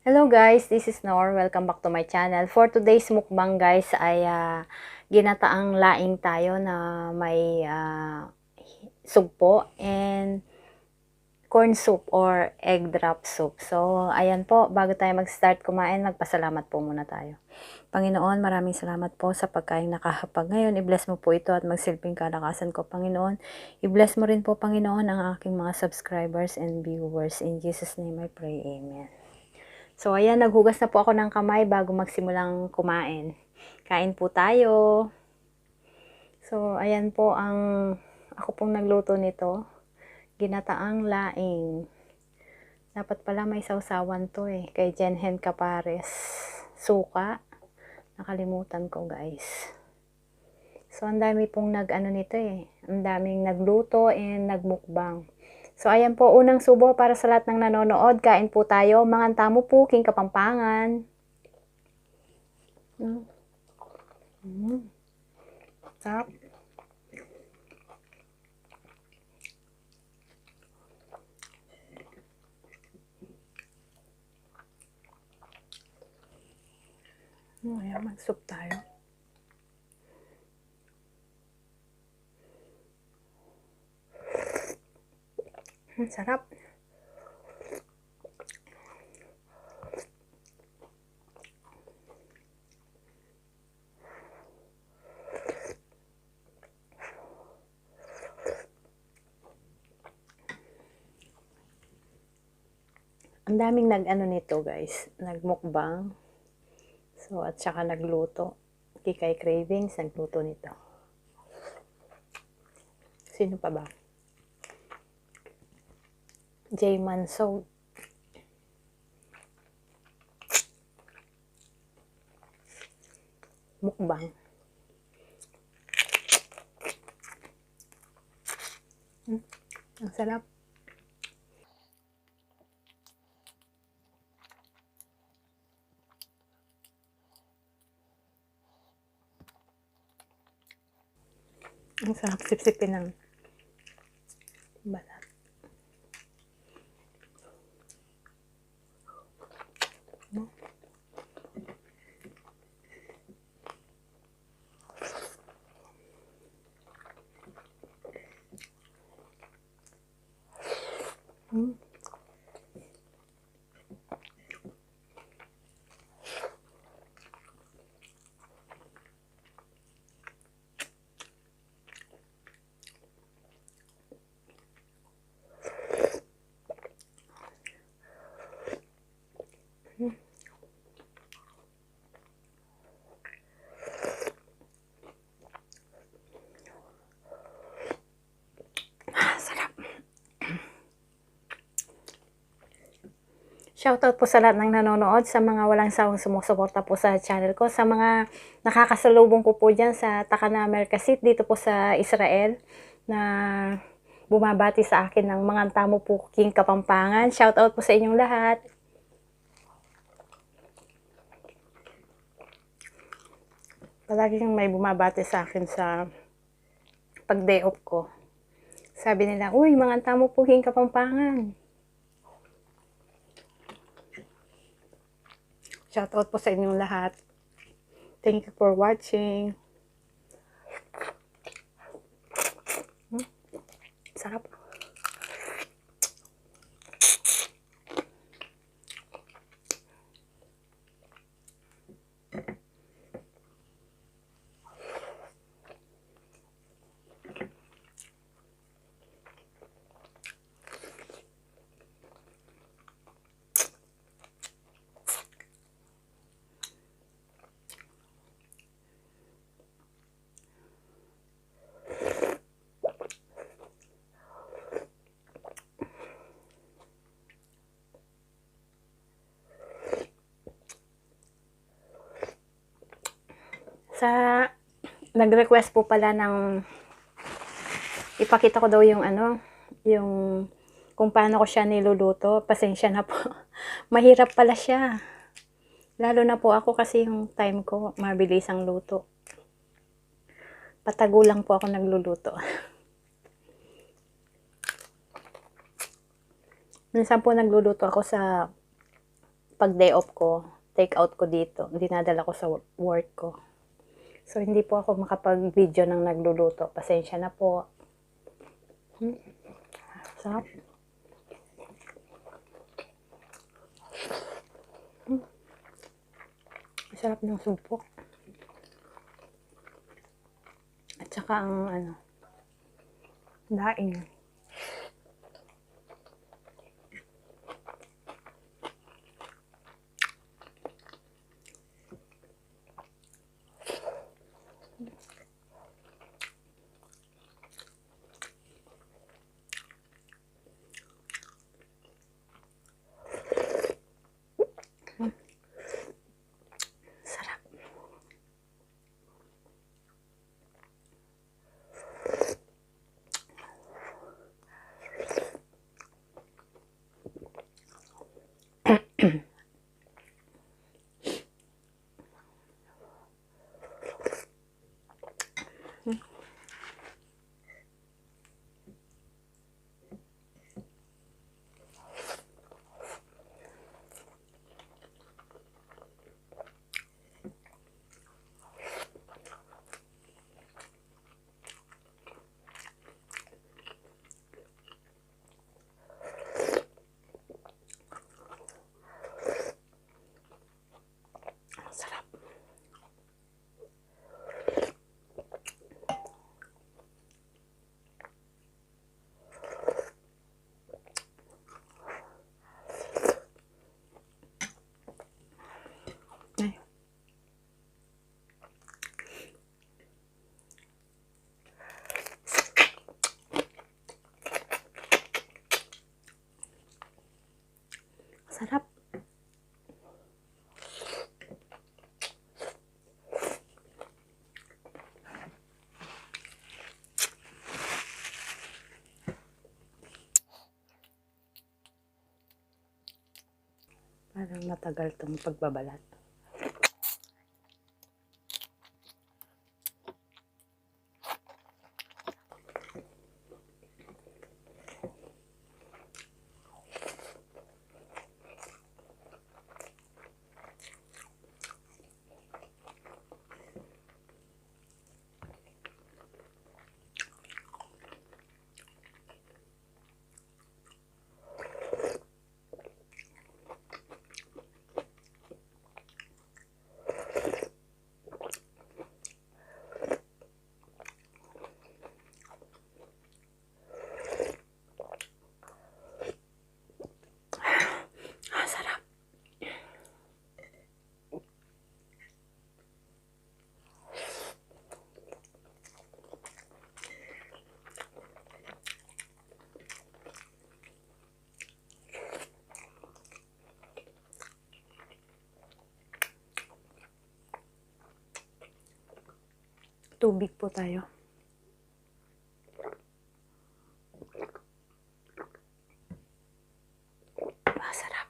Hello guys, this is Nor. Welcome back to my channel. For today's mukbang guys ay ginataang laing tayo na may sugpo and corn soup or egg drop soup. So, ayan po, bago tayo mag-start kumain, magpasalamat po muna tayo. Panginoon, maraming salamat po sa pagkain nakahapag ngayon. I-bless mo po ito at magsilbing kalakasan ko, Panginoon. I-bless mo rin po, Panginoon, ang aking mga subscribers and viewers. In Jesus' name I pray, Amen. So, ayan, naghugas na po ako ng kamay bago magsimulang kumain. Kain po tayo. So, ayan po ako pong nagluto nito. Ginataang laing. Dapat pala may sausawan to kay Jenhen Capares. Suka. Nakalimutan ko guys. So, ang dami pong nag-ano nito Ang daming nagluto and nagmukbang. So, ayan po, unang subo para sa lahat ng nanonood. Kain po tayo. Manganta mo po, King Kapampangan. Sarap. Ayan, mag-soup tayo. Sarap. Ang daming nag-ano nito guys, nagmukbang. So, at saka nagluto. Kikay Cravings, nagluto nito. Sino pa ba? Jay Manso. Mukbang. Ang sarap. Ang sarap sipsipin ng balat. Shoutout po sa lahat ng nanonood, sa mga walang sawang sumusuporta po sa channel ko, sa mga nakakasalubong ko po dyan sa Takana Mercasit, dito po sa Israel, na bumabati sa akin ng mga tamo po King Kapampangan. Shoutout po sa inyong lahat. Palaging may bumabati sa akin sa pag-day off ko. Sabi nila, uy, mga tamo po King Kapampangan. Shoutout po sa inyong lahat. Thank you for watching. Sarap. Nag-request po pala ng ipakita ko daw yung yung kung paano ko siya niluluto. Pasensya na po. Mahirap pala siya. Lalo na po ako kasi yung time ko mabilis ang luto. Patago lang po ako nagluluto. Minsan po nagluluto ako sa pag day off ko, take out ko dito. Dinadala ko sa work ko. So, hindi po ako makapag-video ng nagluluto. Pasensya na po. Sarap. Sarap ng sumpok. At saka ang daing. Sarap. Sarap. Ay. Sarap. Parang matagal tong pagbabalat. Sarap. Tubig po tayo. Sarap.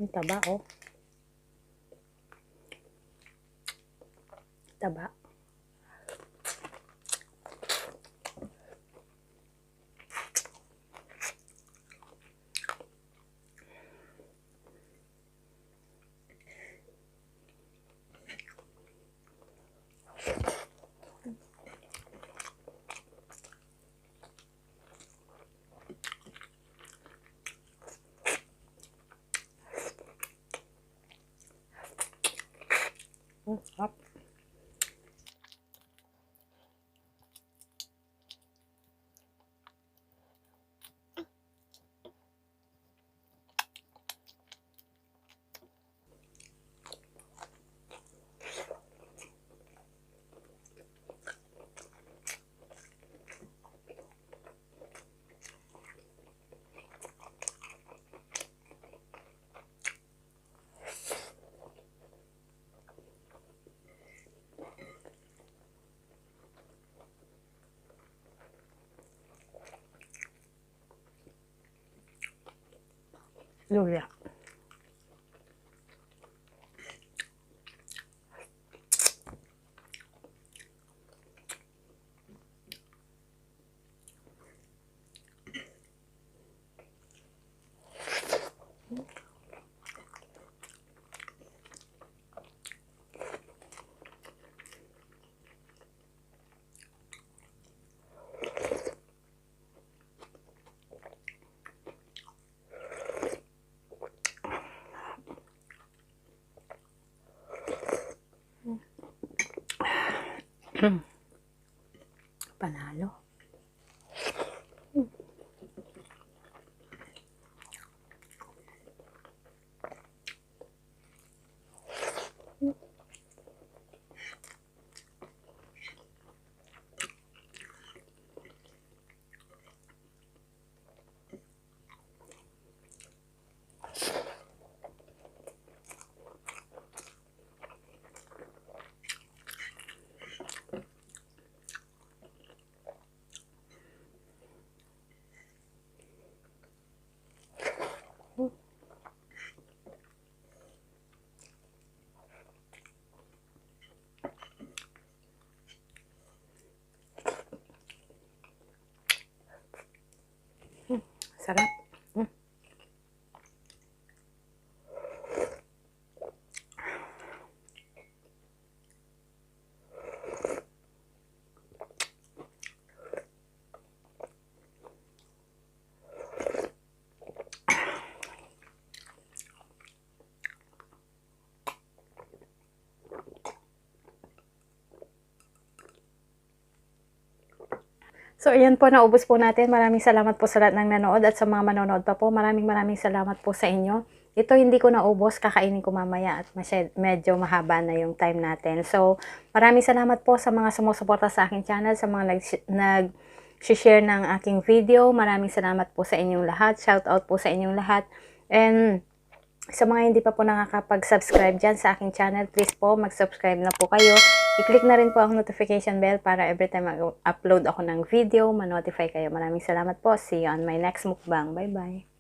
Ang taba, oh. Taba. Sarap. luya. Panalo. Sarap. So, ayan po, naubos po natin. Maraming salamat po sa lahat ng nanood at sa mga manonood pa po. Maraming salamat po sa inyo. Ito hindi ko naubos, kakainin ko mamaya at medyo mahaba na yung time natin. So, maraming salamat po sa mga sumusuporta sa aking channel, sa mga nag-share ng aking video. Maraming salamat po sa inyong lahat. Shout out po sa inyong lahat. And sa mga hindi pa po nakakapag-subscribe dyan sa aking channel, please po mag-subscribe na po kayo. I-click na rin po ang notification bell para every time mag-upload ako ng video, ma-notify kayo. Maraming salamat po. See you on my next mukbang. Bye-bye.